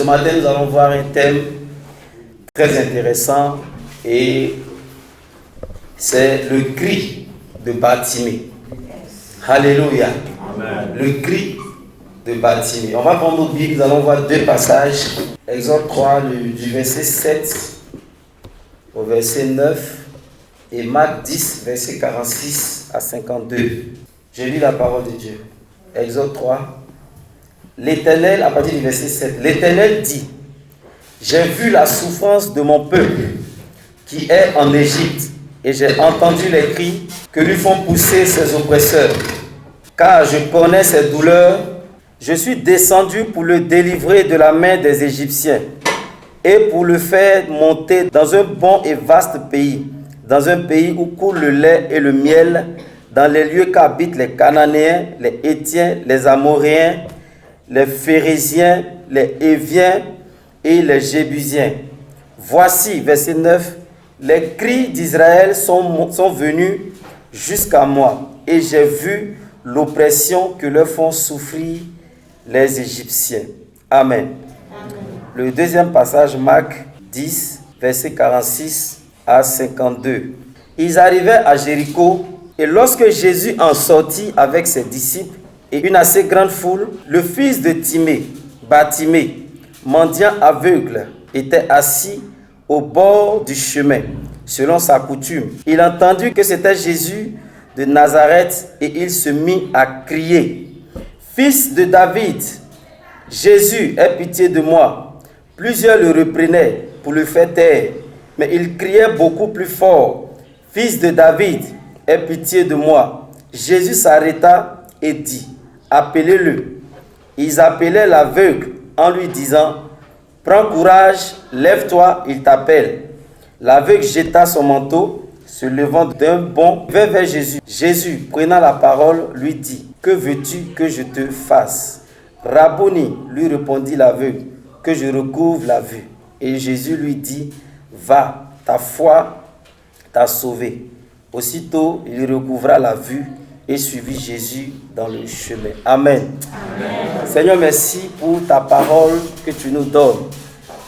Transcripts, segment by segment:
ce matin, nous allons voir un thème très intéressant et c'est le cri de Bartimée. Alléluia. Amen. Le cri de Bartimée. On va prendre notre Bible, nous allons voir deux passages. Exode 3, du verset 7 au verset 9 et Marc 10, verset 46 à 52. Je lis la parole de Dieu. Exode 3. L'Éternel, à partir du verset 7, l'Éternel dit: j'ai vu la souffrance de mon peuple qui est en Égypte, et j'ai entendu les cris que lui font pousser ses oppresseurs. Car je connais ses douleurs, je suis descendu pour le délivrer de la main des Égyptiens et pour le faire monter dans un bon et vaste pays, dans un pays où coule le lait et le miel, dans les lieux qu'habitent les Cananéens, les Hétiens, les Amoréens, les Phérésiens, les Héviens et les Jébusiens. Voici, verset 9, les cris d'Israël sont venus jusqu'à moi, et j'ai vu l'oppression que leur font souffrir les Égyptiens. Amen. Amen. Le deuxième passage, Marc 10, verset 46 à 52. Ils arrivaient à Jéricho, et lorsque Jésus en sortit avec ses disciples et une assez grande foule, le fils de Timée, Bartimée, mendiant aveugle, était assis au bord du chemin, selon sa coutume. Il entendit que c'était Jésus de Nazareth et il se mit à crier: Fils de David, Jésus, aie pitié de moi. Plusieurs le reprenaient pour le faire taire, mais il criait beaucoup plus fort: Fils de David, aie pitié de moi. Jésus s'arrêta et dit: appelez-le. Ils appelaient l'aveugle en lui disant: prends courage, lève-toi, il t'appelle. L'aveugle jeta son manteau, se levant d'un bond, vint vers Jésus. Jésus, prenant la parole, lui dit: que veux-tu que je te fasse? Rabboni, lui répondit l'aveugle, que je recouvre la vue. Et Jésus lui dit: va, ta foi t'a sauvé. Aussitôt, il recouvra la vue et suivit Jésus dans le chemin. Amen. Amen. Seigneur, merci pour ta parole que tu nous donnes.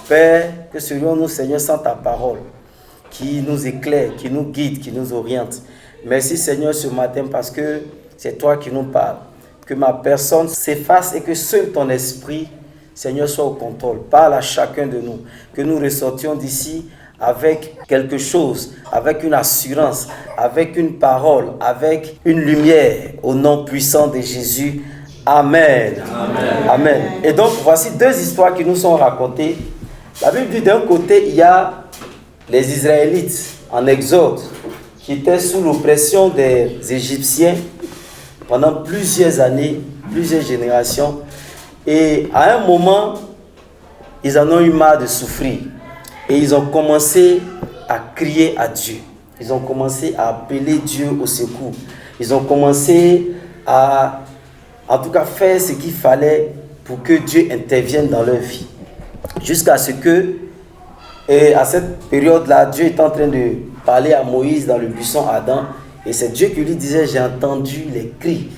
Père, que serions-nous, Seigneur, sans ta parole qui nous éclaire, qui nous guide, qui nous oriente. Merci, Seigneur, ce matin parce que c'est toi qui nous parles. Que ma personne s'efface et que seul ton esprit, Seigneur, soit au contrôle. Parle à chacun de nous. Que nous ressortions d'ici avec quelque chose, avec une assurance, avec une parole, avec une lumière, au nom puissant de Jésus. Amen. Amen. Amen. Et donc, voici deux histoires qui nous sont racontées. La Bible dit d'un côté, il y a les Israélites en Exode qui étaient sous l'oppression des Égyptiens pendant plusieurs années, plusieurs générations. Et à un moment, ils en ont eu marre de souffrir. Et ils ont commencé à crier à Dieu. Ils ont commencé à appeler Dieu au secours. Ils ont commencé à, en tout cas, faire ce qu'il fallait pour que Dieu intervienne dans leur vie. Jusqu'à ce que, et à cette période-là, Dieu est en train de parler à Moïse dans le buisson Adam. Et c'est Dieu qui lui disait: j'ai entendu les cris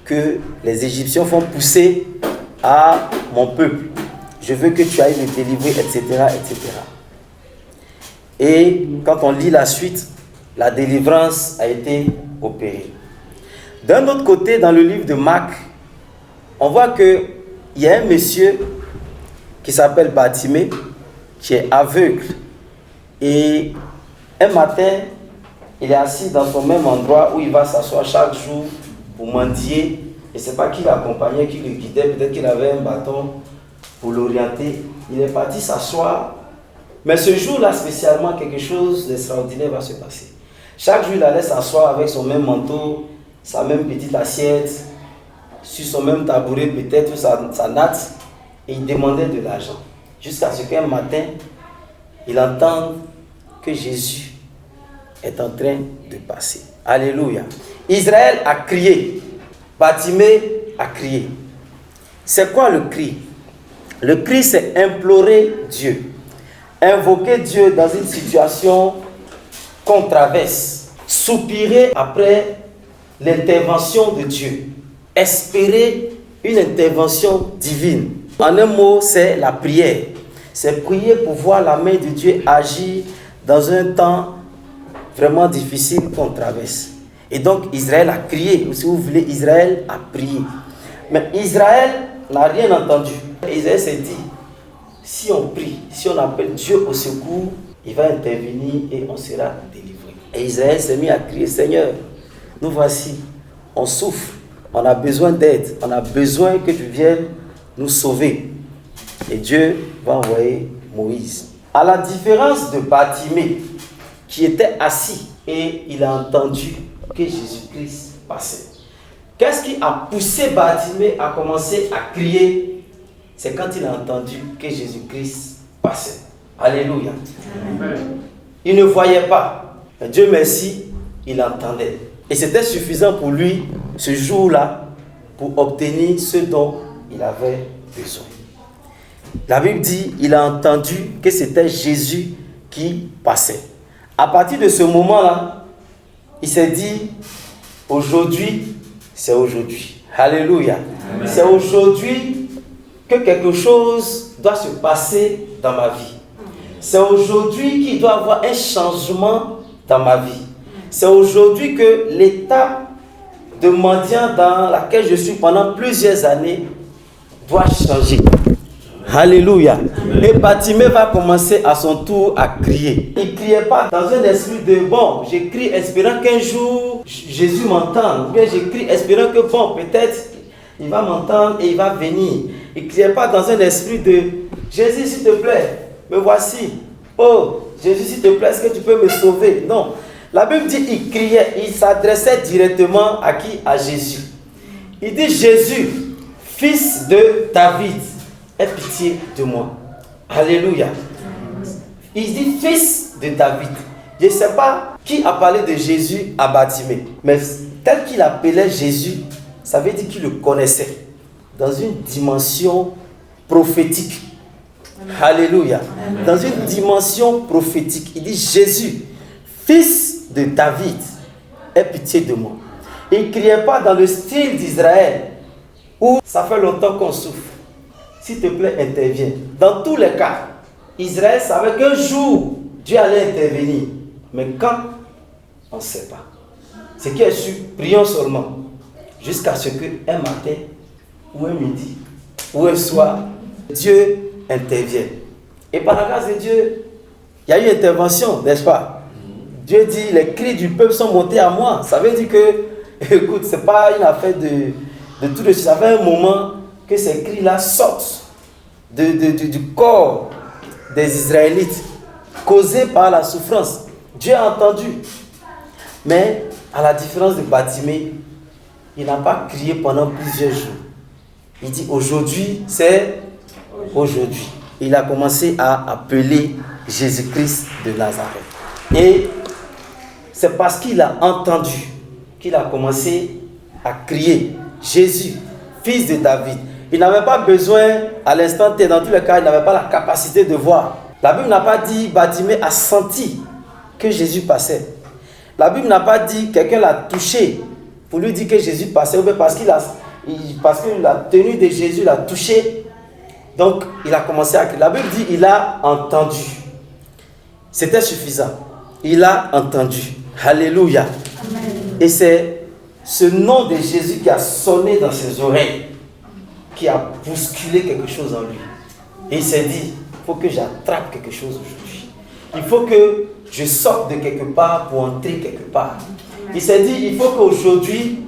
que les Égyptiens font pousser à mon peuple. Je veux que tu ailles me délivrer, etc., etc. Et quand on lit la suite, la délivrance a été opérée. D'un autre côté, dans le livre de Marc, on voit qu'il y a un monsieur qui s'appelle Bartimée, qui est aveugle. Et un matin, il est assis dans son même endroit où il va s'asseoir chaque jour pour mendier. Et ce n'est pas qui l'accompagnait, qui le guidait, peut-être qu'il avait un bâton pour l'orienter. Il est parti s'asseoir. Mais ce jour-là, spécialement, quelque chose d'extraordinaire va se passer. Chaque jour, il allait s'asseoir avec son même manteau, sa même petite assiette, sur son même tabouret, peut-être sa natte, et il demandait de l'argent. Jusqu'à ce qu'un matin, il entende que Jésus est en train de passer. Alléluia. Israël a crié. Bartimée a crié. C'est quoi le cri? Le cri, c'est implorer Dieu. Invoquer Dieu dans une situation qu'on traverse. Soupirer après l'intervention de Dieu. Espérer une intervention divine. En un mot, c'est la prière. C'est prier pour voir la main de Dieu agir dans un temps vraiment difficile qu'on traverse. Et donc Israël a crié, ou si vous voulez, Israël a prié. Mais Israël n'a rien entendu. Israël s'est dit, si on prie, si on appelle Dieu au secours, il va intervenir et on sera délivré. Et Israël s'est mis à crier, Seigneur, nous voici, on souffre, on a besoin d'aide, on a besoin que tu viennes nous sauver. Et Dieu va envoyer Moïse. À la différence de Bartimée, qui était assis et il a entendu que Jésus-Christ passait. Qu'est-ce qui a poussé Bartimée à commencer à crier? C'est quand il a entendu que Jésus-Christ passait. Alléluia. Amen. Il ne voyait pas. Mais Dieu merci, il entendait. Et c'était suffisant pour lui, ce jour-là, pour obtenir ce dont il avait besoin. La Bible dit, il a entendu que c'était Jésus qui passait. À partir de ce moment-là, il s'est dit, aujourd'hui, c'est aujourd'hui. Alléluia. Amen. C'est aujourd'hui que quelque chose doit se passer dans ma vie. C'est aujourd'hui qu'il doit y avoir un changement dans ma vie. C'est aujourd'hui que l'état de mendiant dans laquelle je suis pendant plusieurs années doit changer. Alléluia. Et Bartimée va commencer à son tour à crier. Il ne criait pas dans un esprit de bon, j'écris espérant qu'un jour Jésus m'entende. Ou bien j'écris espérant que bon, peut-être il va m'entendre et il va venir. Il ne criait pas dans un esprit de Jésus, s'il te plaît, me voici. Oh, Jésus, s'il te plaît, est-ce que tu peux me sauver? Non. La Bible dit il criait, il s'adressait directement à qui? À Jésus. Il dit Jésus, fils de David, aie pitié de moi. Alléluia. Il dit fils de David. Je ne sais pas qui a parlé de Jésus à Bartimée, mais tel qu'il appelait Jésus, ça veut dire qu'il le connaissait dans une dimension prophétique. Alléluia. Dans une dimension prophétique. Il dit Jésus, fils de David, aie pitié de moi. Il ne criait pas dans le style d'Israël où ça fait longtemps qu'on souffre. S'il te plaît, interviens. Dans tous les cas, Israël savait qu'un jour, Dieu allait intervenir. Mais quand, on ne sait pas. Ce qui est sûr, prions seulement. Jusqu'à ce qu'un matin, ou un midi, ou un soir, Dieu intervienne. Et par la grâce de Dieu, il y a eu intervention, n'est-ce pas? Dieu dit, les cris du peuple sont montés à moi. Ça veut dire que, écoute, ce n'est pas une affaire de tout de suite. Ça fait un moment que ces cris-là sortent du corps des Israélites, causés par la souffrance. Dieu a entendu. Mais, à la différence de Bartimée, il n'a pas crié pendant plusieurs jours. Il dit, aujourd'hui, c'est aujourd'hui. Il a commencé à appeler Jésus-Christ de Nazareth. Et c'est parce qu'il a entendu qu'il a commencé à crier Jésus, fils de David. Il n'avait pas besoin, à l'instant T, dans tous les cas, il n'avait pas la capacité de voir. La Bible n'a pas dit Bartimée a senti que Jésus passait. La Bible n'a pas dit quelqu'un l'a touché pour lui dire que Jésus passait, ou bien parce que la tenue de Jésus l'a touché. Donc, il a commencé à crier. La Bible dit il a entendu. C'était suffisant. Il a entendu. Alléluia. Amen. Et c'est ce nom de Jésus qui a sonné dans ses oreilles, qui a bousculé quelque chose en lui. Et il s'est dit, il faut que j'attrape quelque chose aujourd'hui. Il faut que je sorte de quelque part pour entrer quelque part. Il s'est dit, il faut qu'aujourd'hui,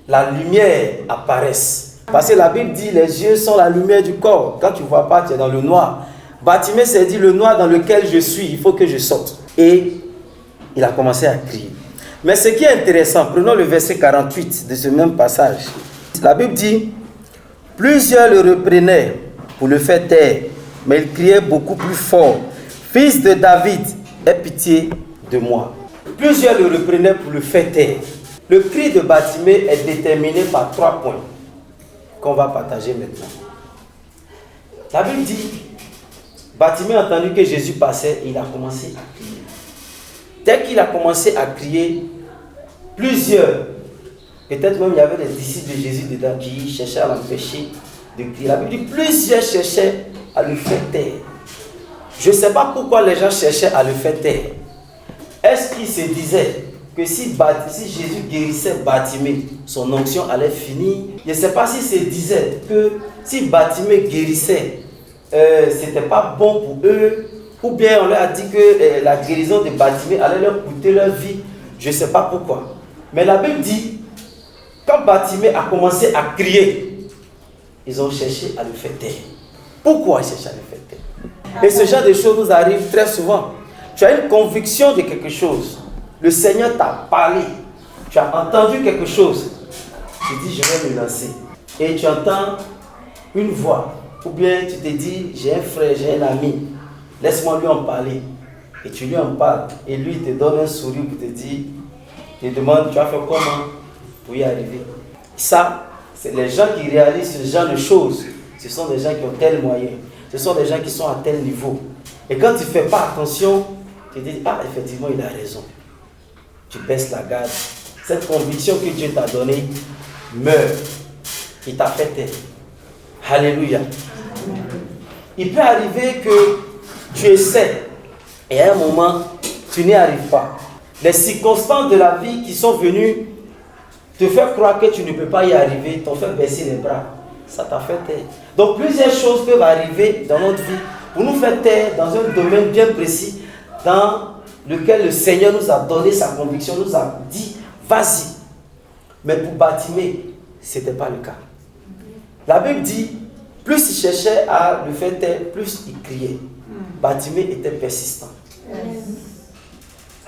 la lumière apparaisse. Parce que la Bible dit, les yeux sont la lumière du corps. Quand tu ne vois pas, tu es dans le noir. Bartimée s'est dit, le noir dans lequel je suis, il faut que je sorte. Et il a commencé à crier. Mais ce qui est intéressant, prenons le verset 48 de ce même passage. La Bible dit, plusieurs le reprenaient pour le faire taire, mais il criait beaucoup plus fort, fils de David, aie pitié de moi. Plusieurs le reprenaient pour le faire taire. Le cri de Bartimée est déterminé par 3 points qu'on va partager maintenant. La Bible dit, Bartimée a entendu que Jésus passait et il a commencé à crier. Dès qu'il a commencé à crier, plusieurs, peut-être même il y avait des disciples de Jésus dedans qui cherchaient à l'empêcher de crier. La Bible dit plusieurs cherchaient à le faire taire. Je ne sais pas pourquoi les gens cherchaient à le faire taire. Est-ce qu'ils se disaient que si Jésus guérissait Bartimée, son onction allait finir? Je ne sais pas s'ils se disaient que si Bartimée guérissait, ce n'était pas bon pour eux, ou bien on leur a dit que la guérison de Bartimée allait leur coûter leur vie. Je ne sais pas pourquoi. Mais la Bible dit, quand Bartimée a commencé à crier, ils ont cherché à le faire taire. Pourquoi ils cherchaient à le faire taire? Et ce genre de choses nous arrive très souvent. Tu as une conviction de quelque chose. Le Seigneur t'a parlé. Tu as entendu quelque chose. Tu dis, je vais me lancer. Et tu entends une voix. Ou bien tu te dis, j'ai un frère, j'ai un ami. Laisse-moi lui en parler. Et tu lui en parles. Et lui te donne un sourire pour te dire, te demande, tu as fait comment pour y arriver. Ça, c'est les gens qui réalisent ce genre de choses. Ce sont des gens qui ont tel moyen. Ce sont des gens qui sont à tel niveau. Et quand tu ne fais pas attention, tu te dis, ah, effectivement, il a raison. Tu baisses la garde. Cette conviction que Dieu t'a donnée meurt. Il t'a fait taire. Alléluia. Il peut arriver que tu essaies et à un moment, tu n'y arrives pas. Les circonstances de la vie qui sont venues te faire croire que tu ne peux pas y arriver, t'ont fait baisser les bras. Ça t'a fait taire. Donc plusieurs choses peuvent arriver dans notre vie pour nous faire taire dans un domaine bien précis dans lequel le Seigneur nous a donné sa conviction, nous a dit, vas-y. Mais pour Bartimée, ce n'était pas le cas. La Bible dit, plus il cherchait à le faire taire, plus il criait. Bartimée était persistant.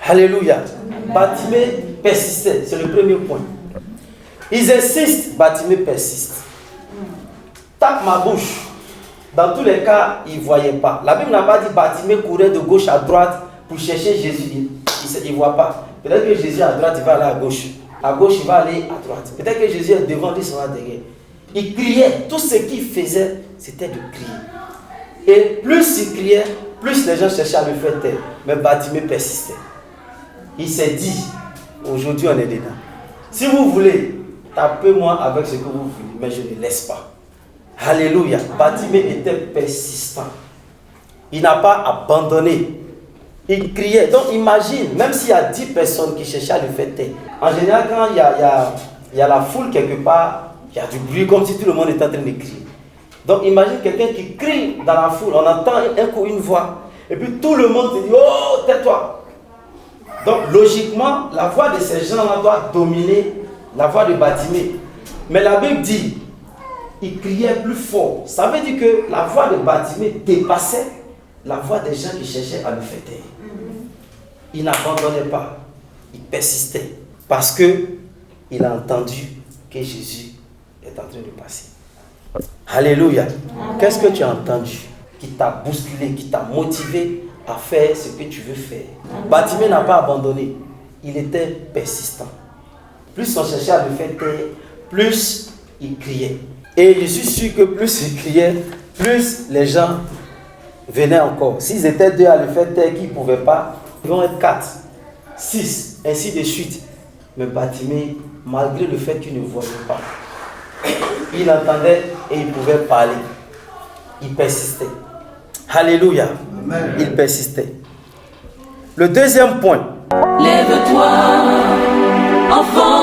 Alléluia. Bartimée persistait, c'est le premier point. Ils insistent, Bartimée persiste. Tape ma bouche. Dans tous les cas, il ne voyait pas. La Bible n'a pas dit Bartimée courait de gauche à droite pour chercher Jésus. Il ne voit pas. Peut-être que Jésus est à droite, il va aller à gauche. À gauche, il va aller à droite. Peut-être que Jésus est devant, lui, il sera derrière. Il criait. Tout ce qu'il faisait, c'était de crier. Et plus il criait, plus les gens cherchaient à le faire taire. Mais Bartimée persistait. Il s'est dit, aujourd'hui on est dedans. Si vous voulez, tapez-moi avec ce que vous voulez, mais je ne laisse pas. Alléluia. Bartimée était persistant. Il n'a pas abandonné. Il criait. Donc imagine, même s'il y a 10 personnes qui cherchaient à le faire taire. En général, quand il y a la foule quelque part, il y a du bruit comme si tout le monde était en train de crier. Donc imagine quelqu'un qui crie dans la foule, on entend un coup une voix, et puis tout le monde se dit, oh, tais-toi. Donc logiquement, la voix de ces gens-là doit dominer la voix de Bartimée. Mais la Bible dit, il criait plus fort. Ça veut dire que la voix de Bartimée dépassait la voix des gens qui cherchaient à le faire taire. Il n'abandonnait pas, il persistait. Parce qu'il a entendu que Jésus est en train de passer. Alléluia. Qu'est-ce que tu as entendu qui t'a bousculé, qui t'a motivé à faire ce que tu veux faire? Bartimée n'a pas abandonné. Il était persistant. Plus on cherchait à le faire taire, plus il criait. Et je suis sûr que plus il criait, plus les gens venaient encore. S'ils étaient 2 à le faire taire, qu'ils ne pouvaient pas, ils vont être 4, 6, ainsi de suite. Mais Bartimée, malgré le fait qu'il ne voyait pas, il entendait et il pouvait parler. Il persistait. Alléluia. Amen. Il persistait. Le deuxième point. Lève-toi, enfant